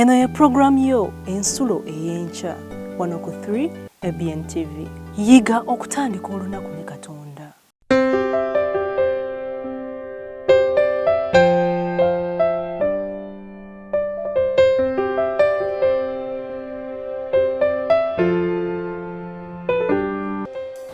Eno ye program yo ensulo ey'enkya 103 ABN TV. Yiga okutandika olunaku ne Katonda.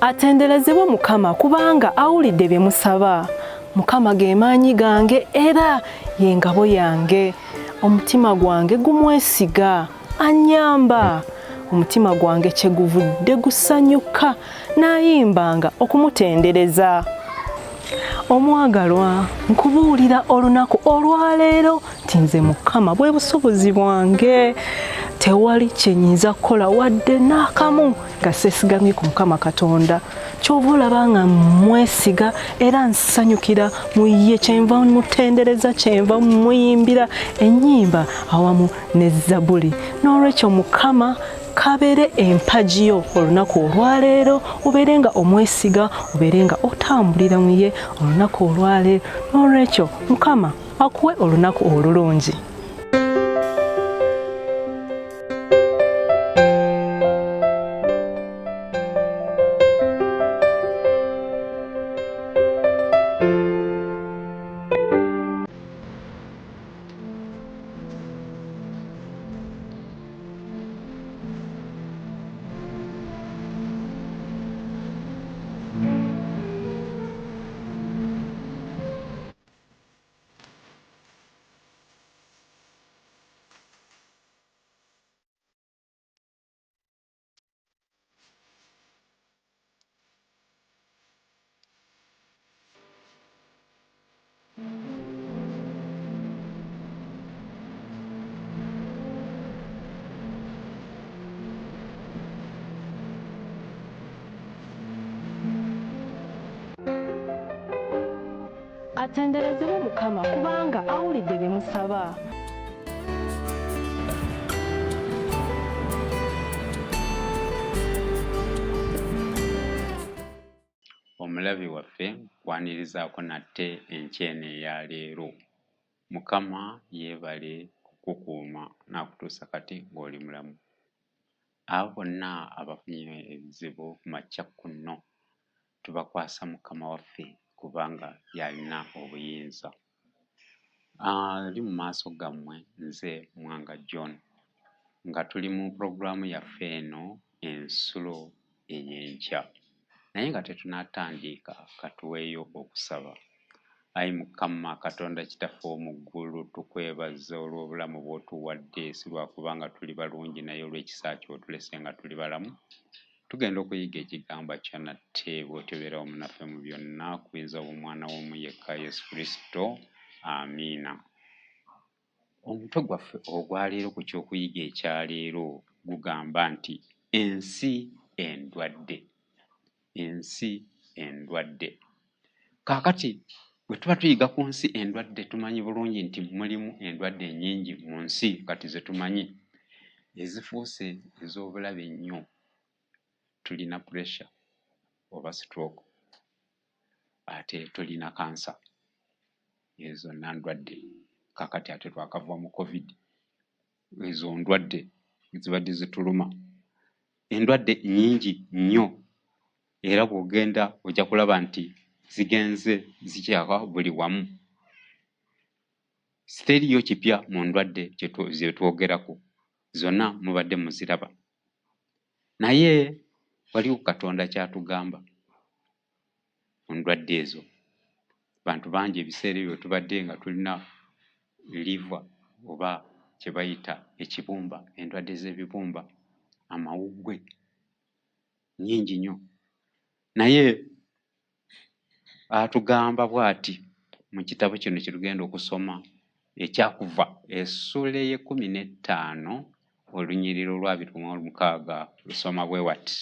Atenderezebwa Mukama kubanga awulidde bye musaba. Mukama ge maanyi gange era ye ngabo yange. Omutima gwange gumwesiga anyamba. Omutima gwange kyeguvudde gusanyuka nayimbanga okumutendereza. Omwagalwa, nkubuulira olunaku olwaleero nti nze Mukama bwe busobozi bwange. Tewali kyenyinza kukola wadde n'akamu nga seesigamye ku Mukama Katonda. Kyova olaba nga mwesiga era nsanyukira mu ye, kyenva mutendereza, kyenva muyimbira ennyimba awamu ne Zabbuli. N'olwekyo Mukama kabeere empagi yo olunaku olwaleero, obeere nga omwesiga, obeere nga otambulira mu ye olunaku olwaleero. N'olwekyo Mukama akuwe olunaku olulungi. Atenderezebwa Mukama kubanga awulidde bye musaba. Omulabi waffe kwanirizaako nate enkyene eya leero. Mukama yeebale kukukuuma n'akutuusa kati ng'oli mulamu. Abo bonna abafunye ebizibu ku makya kuno tubakwasa Mukama waffe kubanga yalina obuyinza. Ali mu maaso gammwe nze Mwanga John nga tuli mu puroguramu yaffe eno ensulo ey'enkya. Naye nga tetunaatandika katuweeyo okusaba. Ayi Mukama Katonda Kitaffe omu ggulu, tukwebaza olw'obulamu bw'otuwadde, si lwakubanga tuli balungi naye olw'ekisa kyo otulese nga tuli balamu. Tugenda okuyiga ekigambo kya nate bw'otebeera omunaffe mu byonna kuyinza omwana w'omu yekka Yesu Kristo. Amiina. Omutwe gwaffe ogwaleero ku ky'okuyiga ekyaleero gugamba nti ensi endwadde. Ensi endwadde. Kaakati bwe tuba tuyiga ku nsi endwadde tumanyi bulungi nti mulimu endwadde nnyingi mu nsi kati ze tumanyi ezifuuse ez'obulabe ennyo. Tulina pressure oba stroke, ate tulina kansa. Ezo zonna ndwadde. Kaakati ate twakava mu COVID, ezo ndwadde zibadde zituluma. Endwadde nnyingi nnyo era bw'ogenda ojja kulaba nti zigenze zikyaka buli wamu. Siteriyo kipya mu ndwadde ze twogerako, zonna mubadde muziraba. Naye waliwo Katonda kyatugamba mu ndwadde ezo. Bantu bangi ebiseera ebyo tubadde nga tulina liver oba kye bayita ekibumba, endwadde z'ebibumba, amawuggwe nnyingi nnyo. Naye atugamba bw'ati mu kitabo kino kye tugenda okusoma ekyakuva essula ey'e15 olunyiriri olwa 26 lusoma bwe wati.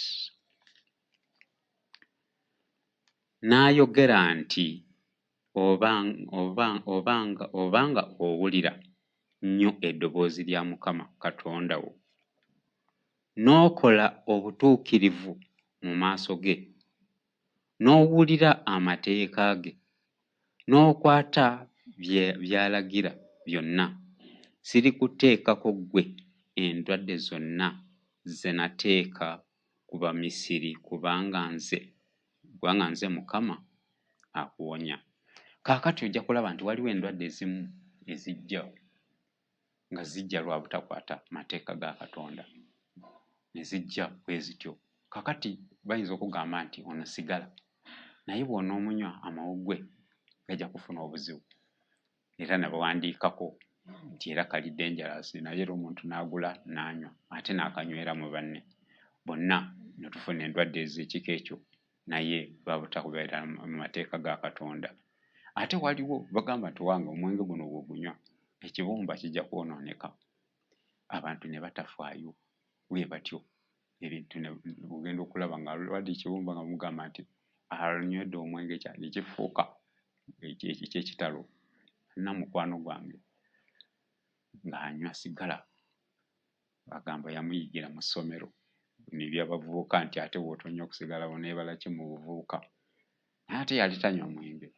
N'ayogera nti obanga owulira nnyo eddoboozi lya Mukama Katonda wo n'okola obutuukirivu mu maaso ge, n'owulira amateeka ge, n'okwata by'alagira byonna, siri kuteekako gwe endwadde zonna ze nateeka ku Bamisiri kubanga nze Mukama akuwonya. Kaakati ojja kulaba nti waliwo endwadde ezimu ezijja nga zijja lwa butakwata mateeka ga Katonda, ne zijja bwe zityo. Kaakati bayinza okugamba nti ono sigala, naye bw'onoomunywa amawuggwe gajja kufuna obuzibu. Era ne bawandiikako nti era kali dangerous, naye era omuntu n'agula n'anywa ate n'akanywera mu banne, bonna ne tufuna endwadde ez'ekika ekyo, naye babutakubeera mu mateeka ga Katonda. Ate waliwo bagamba nti wange omwenge guno bw'ogunywa ekibumba kijja kwonooneka. Abantu ne batafaayo bwe batyo, ebintu ne bugenda okulaba nga lwadde ekibumba nga mugamba nti alinywedde omwenge kyali kifuuka ekyekitalo. Na mukwano gwange ng'anywa sigala, bagamba yamuyigira mu ssomero n'ebyabavubuka nti ate bw'otonywa ku sigala boneebala ki mu buvubuka. Naye ate yali tanywa mwenge,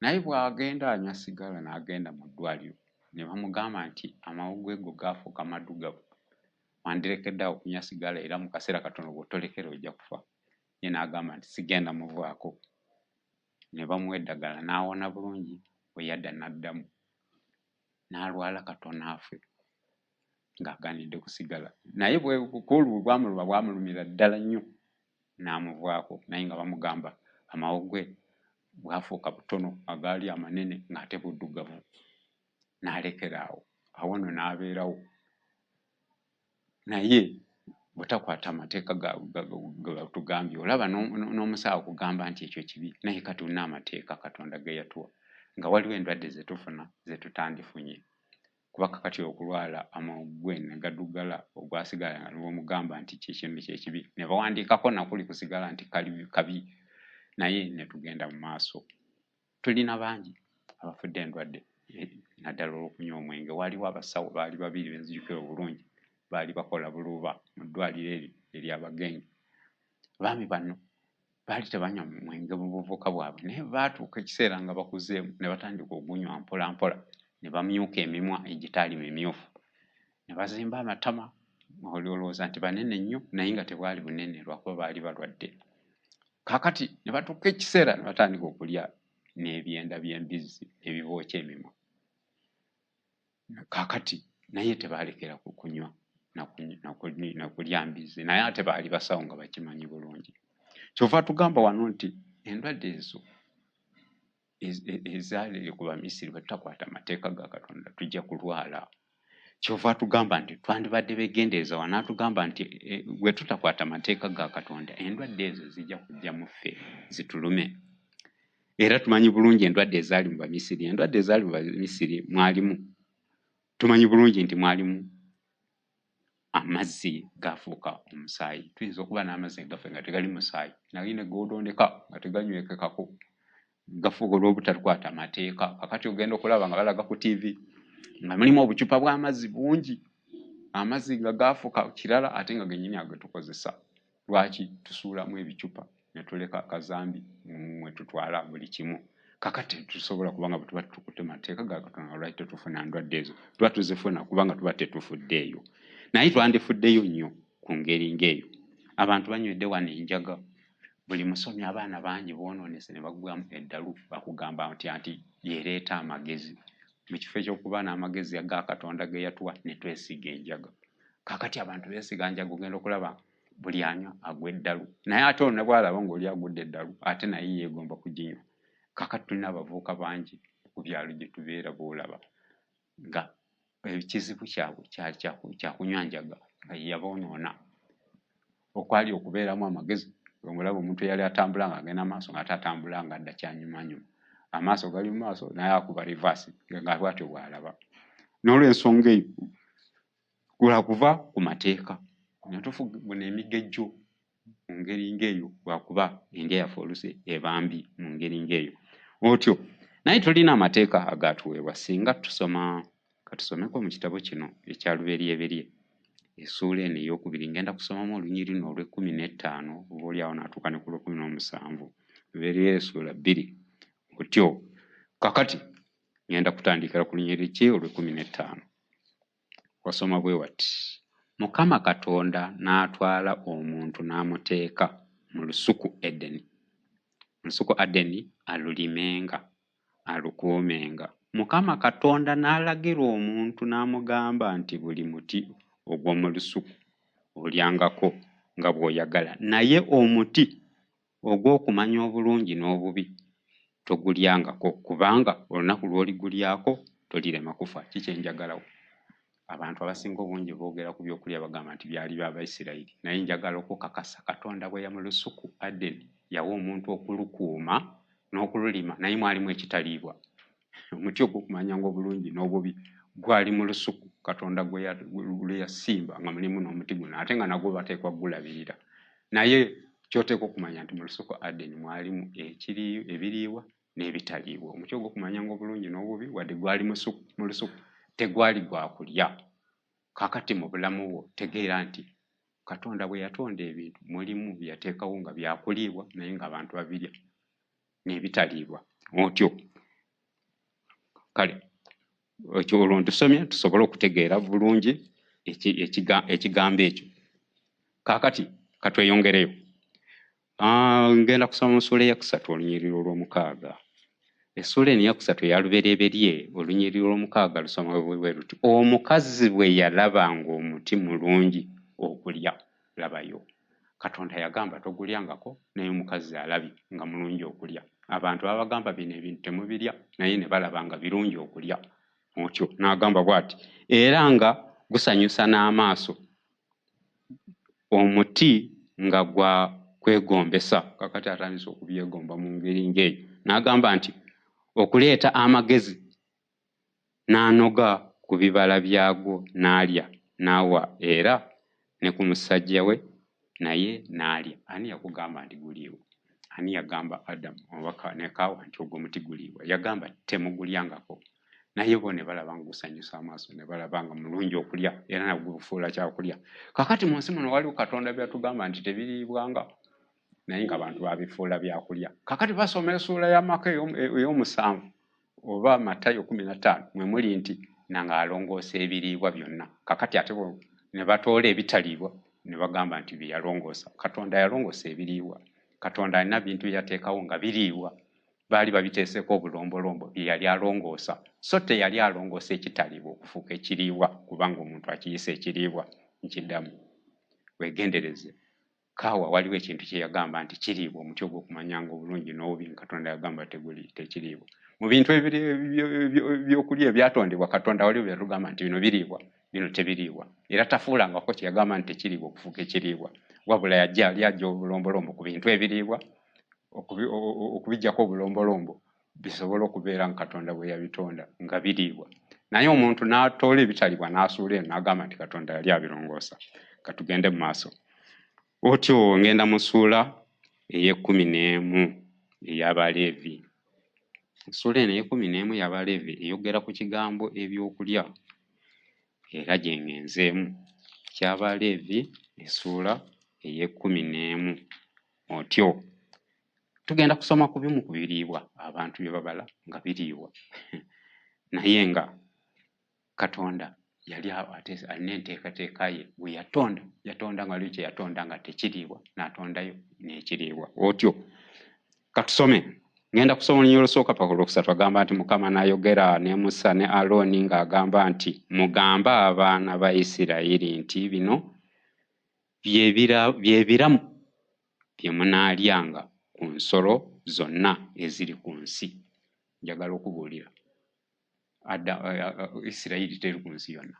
naye bw'agenda anywa sigala n'agenda mu ddwaliro ne bamugamba nti amawuggwe go gaafuuka maddugavu, wandirekedde awo okunywa sigala era mu kaseera katono bw'otolekera ojja kufa. Ye n'agamba nti sigenda muvaako. Ne bamuwa eddagala n'awona bulungi, bwe yadda n'addamu n'alwala katono afe ng'aganidde ku sigala. Naye bwamulumira ddala nnyo n'amuvaako, naye nga bamugamba amawuggwe bwafuuka butono agaali amanene ng'ate buddugavu, n'alekera awo. Awo nno n'abeerawo. Naye butakwata amateeka gatugambye, olaba n'omusawo kugamba nti ekyo kibi, naye kati tulina amateeka Katonda ge yatuwa, nga waliwo endwadde ze tufuna ze tutandifunye. Kuba kakati okulwala amawuggwe ne gaddugala ogwasigala nga bw'omugamba nti kyekintu kyekibi, ne bawandiikako nakuli ku sigala nti kabi, naye ne tugenda mu maaso. Tulina bangi abafudde endwadde naddala olw'okunywa omwenge. Waliwo abasawo baali babiri benzijukira obulungi, baali bakola buluba mu ddwaliro ery'Abagenge. Baami bano baali tebanywa mwenge mu buvubuka bwabwe, naye baatuuka ekiseera nga bakuzeemu ne batandika ogunywa mpola mpola, ne bamyuka emimwa egitaali mimyufu, ne bazimba amatama olowooza nti banene nnyo, naye nga tebwali bunene lwakuba baali balwadde. Kaakati ne batuuka ekiseera ne batandika okulya n'ebyenda by'embizzi ebibookya emimwa. Kaakati naye tebaalekera ku kunywa nakulya mbizzi, naye ate baali basawo nga bakimanyi bulungi. Kyova tugamba wano nti endwadde ezo ezaali ku Bamisiri bwe tutakwata amateeka ga Katonda tujja kulwala. Kyova tugamba nti twandibadde begendeeza wanaatugamba nti bwe tutakwata amateeka ga Katonda endwadde ezo zijja kujja mu ffe zitulume. Era tumanyi bulungi endwadde ezaali mu Bamisiri. Endwadde ezaali mu Bamisiri tumanyi bulungi nti mwalimu amazzi gaafuuka omusaayi. Tuyinza okuba n'amazzi gaffe nga tegali musaayi, naye ne goodondeka nga teganywekekako, gafuuka olw'obutakwata amateeka. Kakati ogenda okulaba nga balaga ku TV nga mulimu obucupa bw'amazzi bungi, amazzi nga gaafuuka kirala ate nga gennyini agetukozesa. Lwaki? Tusuulamu ebicupa ne tuleka akazambi mwe tutwala buli kimu. Kakati tusobola kubanga bwe tuba tukutte amateeka ga Katonda lwaki tetufuna ndwadde ezo? Tuba tuzifuna kubanga tuba tetufuddeeyo. Naye twandifuddeyo nnyo ku ngeri ng'eyo. Abantu banywedde wano enjaga, buli musomi abaana bangi boonoonese ne bagwamu eddalu bakugamba nti yereeta amagezi. Mu kifo ekyokuba n'amagezi aga Katonda ge yatuwa ne twesiga enjaga. Kaakati abantu beesiga njaga ogenda okulaba buli anywa agwa eddalu, naye ate ono bw'alaba ng'oli agudde eddalu ate naye yeegomba kuginywa. Kaakati tulina abavubuka bangi ku byalo gye tubeera b'olaba nga ekizibu kyabwe kyali kyakunywa njaga nga yaboonoona. Okwali okubeeramu amagezi, omulaba omuntu eyali atambula ng'agenda maaso ng'ate atambula nga adda kyanyumanyuma. Amaaso gali mu maaso naye akuba rivaasi nga bw'atyo bw'alaba. N'olw'ensonga eyo kuva ku mateeka ne tufuna emigejjo mu ngeri ng'eyo lwakuba endya yaffe oluusi eba mbi mu ngeri ng'eyo. Otyo naye tulina amateeka agaatuweebwa. Singa katusomeko mu kitabo kino ekya Lubereberye essuula eno ey'okubiri, ngenda kusomamu olunyiriri olw'15 oba oliawo n'atuuka ne ku lw'17. Lubereberye essuula 2 otyo. Kakati ngenda kutandikira ku lunyiriri ki olw'15. wasoma bwe wati Mukama Katonda n'atwala omuntu n'amuteeka mu lusuku Edeni. Mu lusuku Edeni alulimenga, alukuumenga. Mukama Katonda n'alagira omuntu n'amugamba nti buli muti ogw'omu lusuku olyangako nga bw'oyagala, naye omuti ogw'okumanya obulungi n'obubi togulyangako, kubanga olunaku lw'oligulyako tolirema kufa. Kikyenjagalawo. Abantu abasinga obungi boogera ku byokulya bagamba nti byali by'Abayisirayiri, naye njagala okukakasa Katonda bwe mu lusuku Edeni yawa omuntu okulukuuma n'okululima, naye mwalimu ekitaliibwa. Omuti ogw'okumanya ng'obulungi n'obubi gwali mu lusuku Katonda gwe yasimba nga mulimu n'omuti guno, ate nga nagwo bateekwa gulabirira. Naye kyoteekwa okumanya nti mu lusuku Edeni mwalimu ebiriibwa n'ebitaliibwa. Omuti ogw'okumanya ng'obulungi n'obubi wadde gwali mu lusuku tegwali gwa kulya. Kakati mu bulamu bwo tegeera nti Katonda bwe yatonda ebintu mulimu byateekawo nga byakuliibwa naye ng'abantu babirya n'ebitaliibwa. Otyo kale ekyo olwo tusomye tusobole okutegeera bulungi ekigambo ekyo. Kakati katweyongereyo. Ngenda kusoma mu ssuula eyokusatu olunyiriri olw'omukaaga. Essuula eno eyokusatu eya lubereberye olunyiriri olw'omukaaga lusoma bwe luti omukazi bwe yalaba ng'omuti mulungi okulya, labayo. Katonda yagamba togulyangako, naye omukazi alabye nga mulungi okulya. Abantu babagamba bino ebintu temubirya, naye ne balaba nga birungi okulya. Otyo n'agamba bw'ati era nga gusanyusa n'amaaso, omuti nga gwa kwegombesa. Kakati atandise okubyegomba mu ngeri ng'eyo. N'agamba nti okuleeta amagezi, n'anoga ku bibala byagwo n'alya n'awa era ne ku musajja we naye n'alya. Ani yakugamba nti guliiwo? Ani yagamba Adamu oba ne Kaawa nti ogwo muti guliiwa? Yagamba temugulyangako, naye bo ne balaba nga gusanyusa amaaso, ne balaba nga mulungi okulya era nagwo gufuula kyakulya. Kakati mu nsi muno waliwo Katonda byatugamba nti tebiriibwanga, naye nga abantu babifuula byakulya. Kakati basoma essuula ya Maka ey'omusanvu oba Matayo 15 mwe muli nti nanga alongoosa ebiriibwa byonna. Kakati ate bo ne batoola ebitaliibwa ne bagamba nti byalongoosa. Katonda yalongoosa ebiriibwa. Katonda alina bintu byateekawo nga biriibwa, baali babiteeseko obulombolombo bye yali alongoosa, so teyali alongoosa ekitaliibwa okufuuka ekiriibwa, kubanga omuntu akiyisa ekiriibwa nkiddamu. Weegendereze. Kaawa waliwo ekintu kye yagamba nti kiriibwa, omuti ogw'okumanyanga obulungi n'obubi, Katonda yagamba tekiriibwa. Mu bintu ebyokulya ebyatondebwa Katonda waliwo byatugamba nti bino biriibwa, bino tebiriibwa. Era tafuulangako kye yagamba nti tekiriibwa okufuuka ekiriibwa, wabula yajja obulombolombo ku bintu ebiriibwa okubijjako obulombolombo bisobole okubeera nga Katonda bwe yabitonda nga biriibwa. Naye omuntu n'atoola ebitaliibwa n'asuula eno n'agamba nti Katonda yali abirongoosa. Katugende mu maaso. Otyo ngenda mu ssuula ey'e11 ey'Abaleevi. Essuula eno ey'e11 ey'Abaleevi eyogera ku kigambo ebyokulya era gye ngenzeemu. Ky'Abaleevi essuula ey'e11. Otyo tugenda kusoma ku bimu ku biriibwa abantu bye babala nga biriibwa naye nga Katonda yali alina enteekateeka ye bwe yatonda nga kye yatonda nga tekiriibwa n'atondayo n'ekiriibwa. Otyo katusome. Ngenda kusoma olunyiriri olusooka paka olwokusatu. Agamba nti Mukama n'ayogera ne Musa ne Alooni ng'agamba nti mugambe abaana ba Isirayiri nti bino bye biramu bye munaalyanga ku nsolo zonna eziri ku nsi. Njagala okubuulira Isirayiri teri ku nsi yonna.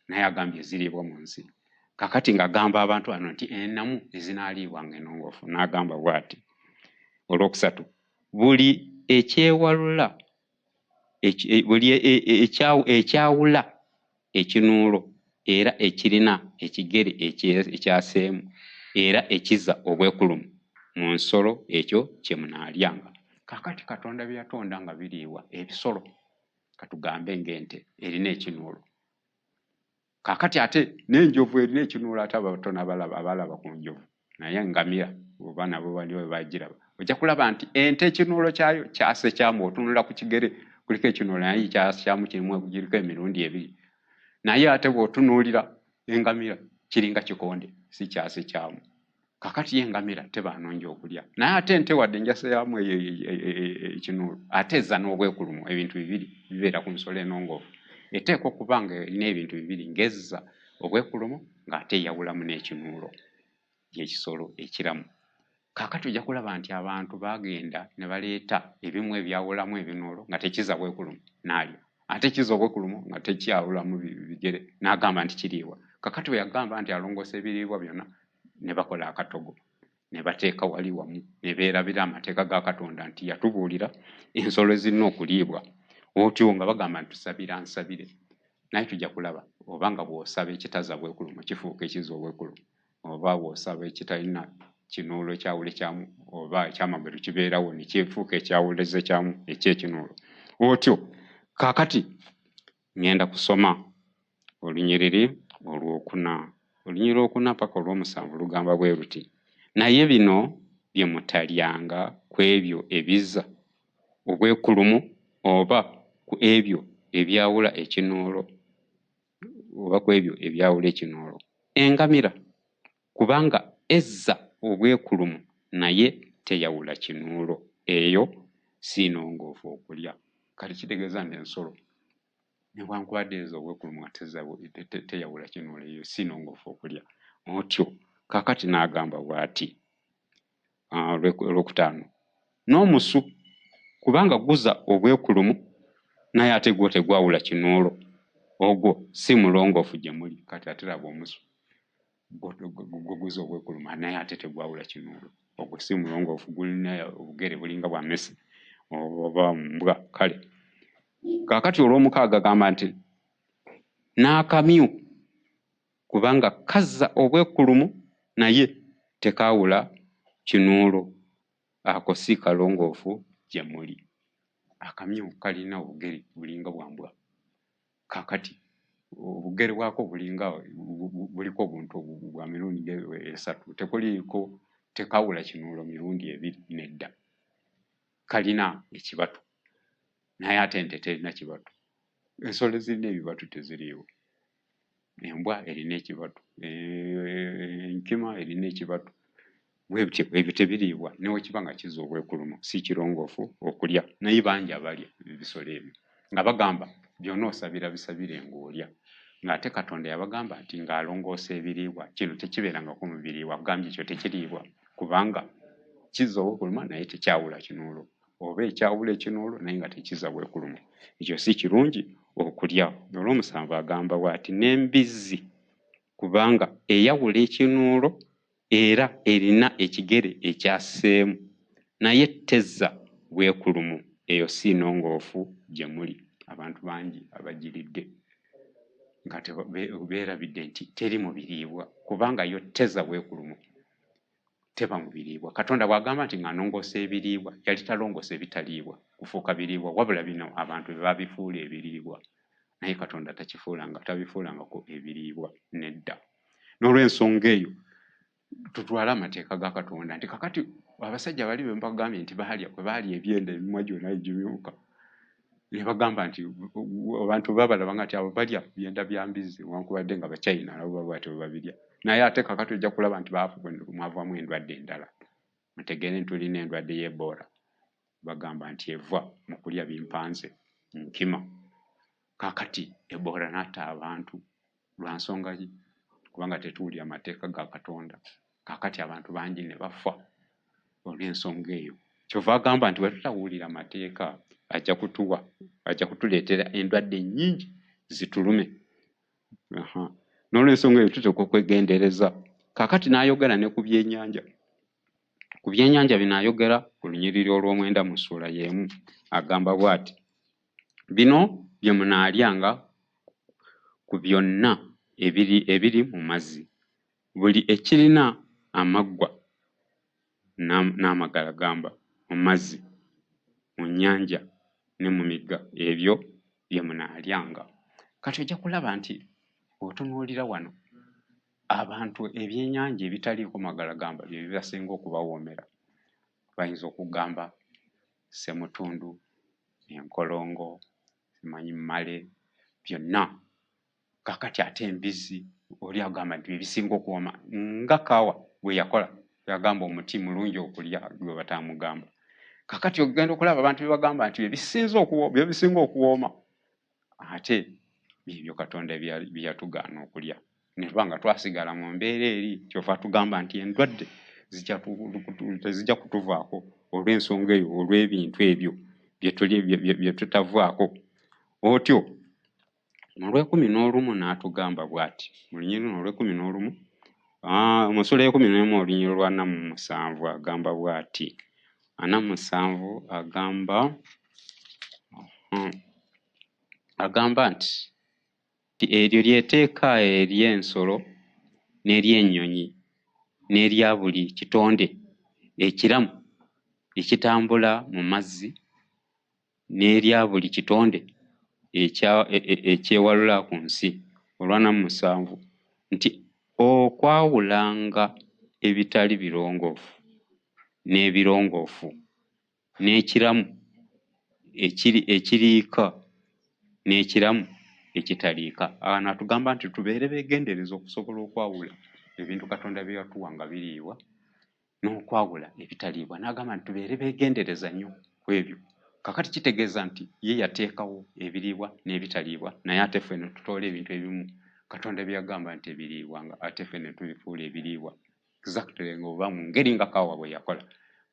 Naye agambye ziriibwa mu nsi. Kakati ng'agamba abantu bano nti ennamu ezinaaliibwanga ennongoofu. N'agamba bw'ati olwokusatu, buli ekyewalula ekyawula ekinuulo era ekirina ekigere ekyaseemu era ekizza obwekulumu mu nsolo ekyo kye munaalyanga. Kakati Katonda bye yatonda nga biriibwa ebisolo, katugambe ng'ente erina ekinuulo. Kakati ate n'enjovu erina ekinuulo, ate abatona abalaba ku njovu, naye ngamira oba nabo baliwo bagiraba ojja kulaba nti ente ekinuulo kyayo kyase kyamu. Otunula ku kigere kuliko ekinuulo naye kyasyamu kirimu giriko emirundi ebiri naye ate bw'otunuulira engamira kiringa kikonde si kyase kyamu. Kakati yengamira tebanonja okulya naye ate ente wadde enjasa yamu ekinuulo ate ezza n'obwekulumu. Ebintu bibiri bibeera ku nsolo enongoofu, eteekwa okuba nga erina ebintu bibiri ng'ezza obwekulumu ng'ate eyawulamu n'ekinuulo y'ekisolo ekiramu. Kaakati ojja kulaba nti abantu bagenda ne baleeta ebimu ebyawulamu ebinuulo nga tekizza bwekulumu n'alya, ate kizza obwekulumu nga tekyawulamu bigere n'agamba nti kiriibwa. Kaakati bwe yagamba nti alongoosa ebiriibwa byonna ne bakola akatogo ne bateeka wali wamu ne beerabira amateeka ga Katonda nti yatubuulira ensolo ezirina okuliibwa, otyo nga bagamba nti tusabira nsabire. Naye tujja kulaba oba nga bw'osaba ekitazza bwekulumu kifuuka ekizza obwekulumu, oba bw'osaba ekitalina kinuulo kyawule kyamu oba ekyamagero kibeerawo ne kifuuka ekyawuleze kyamu ekyekinuulo otyo. Kaakati ngenda kusoma olunyiriri olwokuna paka olw'omusanvu lugamba bwe luti, naye bino bye mutalyanga ku ebyo ebizza obwekulumu oba ku ebyo ebyawula ekinuulo oba ku ebyo ebyawula ekinuulo. Engamira kubanga ezza obwekulumu naye teyawula kinuulo, eyo si nnongoofu okulya. Kale kitegeeza nti ensolo newankubadde ezza obwekulumu nga teyawula kinuulo, eyo si nnongoofu okulya otyo. Kaakati n'agamba bw'ati olwokutaano, n'omusu kubanga guzza obwekulumu naye ate gwo tegwawula kinuulo, ogwo si mulongoofu gye muli. Kati ate laba omusu guzza obwekulumu naye ate tegwawula kinuulo, ogwo si mulongoofu, gulina obugere bulinga bwa mmese oba mbwa. Kale kaakati olw'omukaaga agamba nti n'akamyu kubanga kazza obwekulumu naye tekaawula kinuulo, ako si kalongoofu gye muli. Akamyu kalina obugere bulinga bwa mbwa. Kaakati obugere bwako buliko obuntu bwa mirundi esatu, tekaawula kinuulo mirundi ebiri nedda. Kalina ekibatu naye ate ente terina kibatu. Ensolo ezirina ebibatu teziriiwo. Embwa erina ekibatu, enkima erina ekibatu, ebyo tebiriibwa newekiba nga kizza obwekulumu, si kirongoofu okulya. Naye bangi abalya ebisolo ebyo nga bagamba byonna osabira bisabire ng'olya, ng'ate Katonda yabagamba nti ng'alongoosa ebiriibwa kino tekibeerangako mu biriibwa, agambye ekyo tekiriibwa kubanga kizza obwekulumu naye tekyawula kinuulo, oba ekyawula ekinuulo naye nga tekizza bwekulumu, ekyo si kirungi okulya. Olw'omusanvu agamba bw'ati, n'embizzi kubanga eyawula ekinuulo era erina ekigere ekyaseemu naye tezza bwekulumu, eyo si nnongoofu gye muli. Abantu bangi abagiridde nga beerabidde nti teri mu biriibwa kubanga yo tezza bwekulumu, teba mu biriibwa. Katonda bw'agamba nti nga nnongoosa ebiriibwa yali talongoosa ebitaliibwa kufuuka biriibwa, wabula bino abantu be babifuula ebiriibwa, naye Katonda tabifuulangako ebiriibwa nedda. N'olw'ensonga eyo tutwale amateeka ga Katonda nti kakati abasajja bali be mbagambye nti kwe baalya ebyenda emimwa gyonna egimyuka, ne bagamba nti abantu babalaba nga nti abo balya byenda bya mbizzi wankubadde nga Bachina nabo bwatyo babirya, naye ate kakati ojja kulaba nti mwavamu endwadde endala. Mutegeere nti tulina endwadde y'Ebola, bagamba nti eva mu kulya bimpanze nkima. Kaakati Ebola n'atta abantu lwa nsonga ki? Kubanga tetuwulira amateeka ga Katonda. Kaakati abantu bangi ne bafa olw'ensonga eyo. Kyova agamba nti bwe tutawulira amateeka ajja kutuleetera endwadde nnyingi zitulume. N'olw'ensonga eyo tuteekwa okwegendereza. Kaakati n'ayogera ne ku byennyanja. Ku byennyanja bino ayogera ku lunyiriri olw'omwenda mu ssuula y'emu, agamba bw'ati, bino bye munaalyanga ku byonna ebiri mu mazzi, buli ekirina amaggwa n'amagalagamba mu mazzi, mu nnyanja ne mu migga, ebyo bye munaalyanga. Kati ojja kulaba nti otunuulira wano abantu ebyennyanja ebitaliiko magalagamba bye bibasinga okubawoomera. Bayinza okugamba ssemutundu, enkolongo, simanyi mmale, byonna. Kakati ate embizzi oli agamba nti ebisinga okuwooma nga kaawa bwe yakola yagamba omuti mulungi okulya gwe batamugamba. Kakati ogenda okulaba abantu bebagamba nti ebisinga okuwooma ate ebyo Katonda byeyatugaana okulya. Ne tuba nga twasigala mu mbeera eri kyova tugamba nti endwadde tezijja kutuvaako olw'ensonga eyo, olw'ebintu ebyo bye tutavaako. Otyo mu Lw'ekumi n'atugamba bw'ati mu Lunyiriri Olw'ekumi mu ssula y'Ekumi Olunyiriri lwa 47 agamba bw'ati. 47 agamba nti eryo ly'etteeka ery'ensolo n'ery'ennyonyi n'erya buli kitonde ekiramu ekitambula mu mazzi n'erya buli kitonde ekyewalula ku nsi. Olwa 47 nti okwawulanga ebitali birongoofu n'ebirongoofu n'ekiramu ekiriika n'ekiramu ekitaliika. Awo atugamba nti tubeere beegendereza okusobola okwawula ebintu Katonda bye yatuwa nga biriibwa n'okwawula ebitaliibwa. N'agamba nti tubeere beegendereza nnyo ku ebyo. Kakati kitegeeza nti ye yateekawo ebiriibwa n'ebitaliibwa, naye ate ffenna tutoola ebintu ebimu Katonda bye yagamba nti ebiriibwa nga ate ffenna tubifuula ebiriibwa. Exactly ng'oba mu ngeri nga kaawa bwe yakola.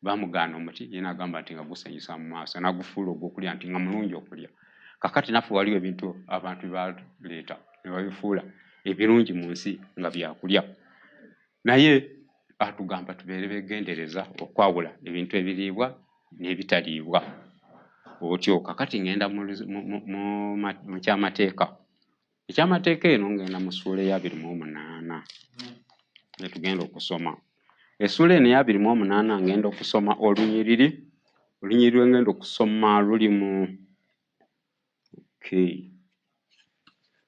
Baamugaana omuti, ye n'agamba nti nga gusanyusa mu maaso, n'agufuula ogw'okulya nti nga mulungi okulya. Kakati naffe waliwo ebintu abantu baleeta ne babifuula ebirungi mu nsi nga byakulya. Naye atugamba tubeere beegendereza okwawula ebintu ebiriibwa n'ebitaliibwa. Otyo kakati ngenda mu kyamateeka. Ekyamateeka eno ngenda mu ssuula eya 28 etugenda okusoma. Essuula eno eya 28 ngenda okusoma olunyiriri ngenda okusoma luli mu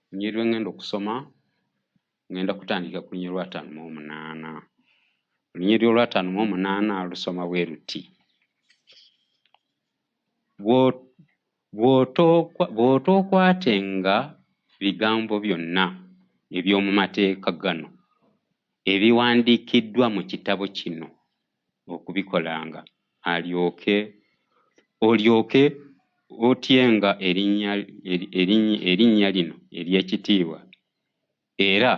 lunyiriri ngenda okusoma ngenda kutandika ku lunyiriri lwa 58. Olunyiriri olwa 58 lusoma bwe luti: bw'otookwatenga bigambo byonna eby'omu mateeka gano ebiwandiikiddwa mu kitabo kino okubikolanga, olyoke otyenga erinnya lino ery'ekitiibwa era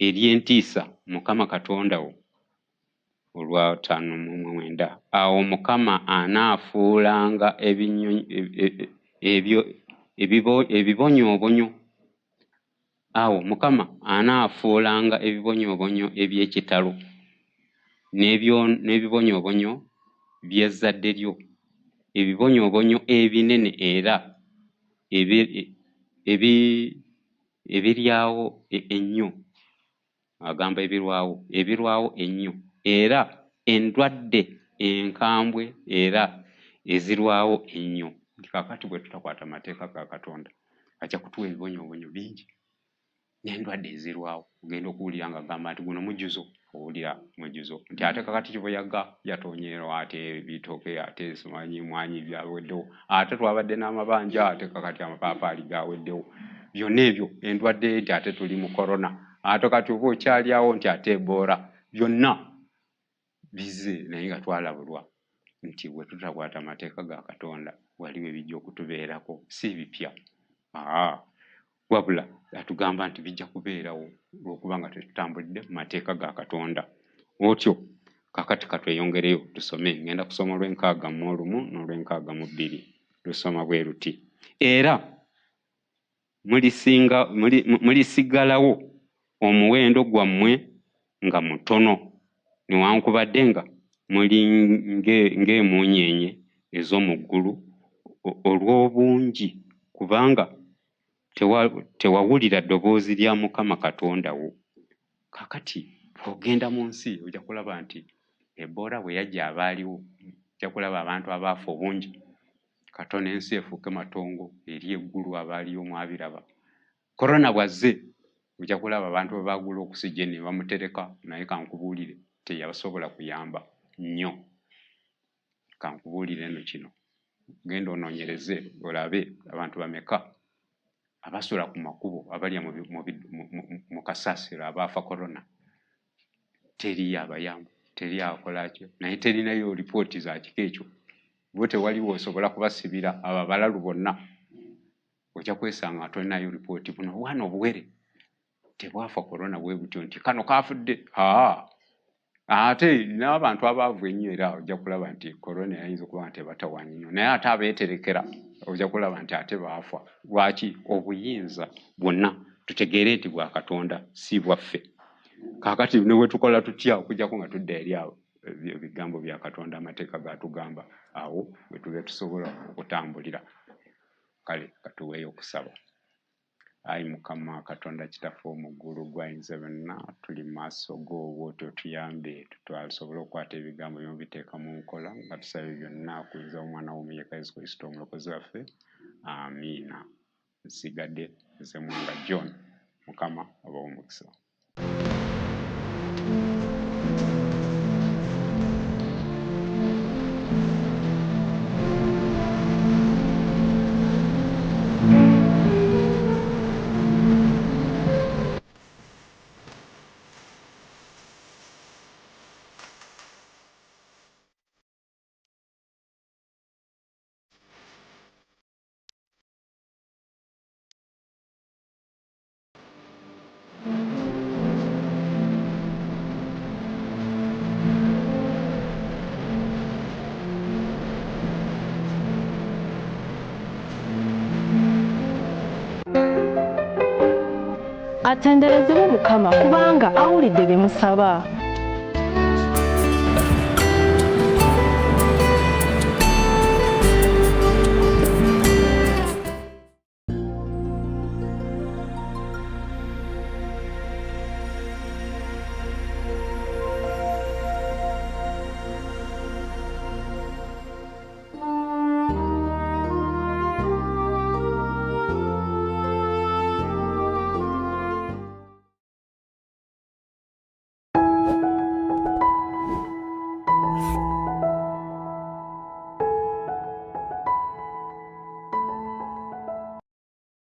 ery'entiisa Mukama Katonda wo. Olwa 59 awo Mukama anaafuulanga ebibonyoobonyo eby'ekitalo n'ebibonyoobonyo by'ezzadde lyo, ebibonyoobonyo ebinene era ebiryawo ennyo. Agamba ebirwawo ennyo era endwadde enkambwe era ezirwawo ennyo. Kakati bwe tutakwata amateeka ga Katonda ajja kutuwa ebibonyoobonyo bingi n'endwadde ezirwawo. Ogenda okuwulira nga agamba nti guno mujjuzo, owulira mujjuzo nti ate kakati kibuyaga yatonyeerwa, ate ebitooke, ate simanyi mwanyi byaweddewo, ate twabadde n'amabanja, ate kakati amapaapaali gaweddewo. Byonna ebyo endwadde nti ate tuli mu korona, ate kati oba okyalyawo nti ate Ebola. Byonna bizze naye nga twalabulwa nti bwe tutakwata amateeka ga Katonda waliwo ebijja okutubeerako, si bipya. Wabula atugamba nti bijja kubeerawo olw'okuba nga tetutambulidde mu mateeka ga Katonda. Otyo kakati katweyongereyo tusome. Ngenda kusoma Olw'61 n'Olw'62. Lusoma bwe luti: era mulisigalawo omuwendo gwammwe nga mutono, newankubadde nga muli ng'emunyeenye ez'omu ggulu olw'obungi, kubanga tewawulira ddoboozi lya Mukama Katonda wo. Kakati ogenda mu nsi ojja kulaba nti Ebola bwe yajja abaaliwo, ojja kulaba abantu abaafa obungi. Katonda ensi efuuke matongo eri eggulu, abaaliyo mwabiraba. Korona bwazze ojja kulaba abantu bwe baagula okusijeni bamutereka, naye kankubuulire teyabasobola kuyamba nnyo. Kankubuulire eno kino, genda onoonyereze olabe abantu bameka abasula ku makubo abalya mu kasasiro abaafa korona. Teri abayambu, teri akolakyo, naye terinayo lipooti za kiko ekyo. Bo tewaliwo osobola kubasibira abo abalalu bonna, ojja kwesanga tolinayo lipooti. Buno obwana obuwere tebwafa korona bwe butyo nti kano kaafudde. Ate n'abantu abaavu ennyo era ojja kulaba nti korona yayinza okuba nti ebatawaanya nnyo, naye ate abeeterekera ojja kulaba nti ate baafa. Lwaki? Obuyinza bwonna tutegeere nti bwa Katonda si bwaffe. Kaakati ne bwe tukola tutya okujjako nga tudda eri awo ebigambo bya Katonda, amateeka gatugamba, awo bwe tube tusobola okutambulira. Kale katuweeyo okusaba. Ayi Mukama Katonda Kitaffe omuggulu gw'ayinza byonna, tuli mu maaso go bw'otyo tuyambe tusobole okukwata ebigambo byo biteeka mu nkola, nga tusaba byonna kuyinza omwana wo Yesu Kristo omulokozi waffe. Amiina. Nsigadde nze Mwanga John. Mukama abawe omukisa. Atenderezebwe Mukama kubanga awulidde bye musaba.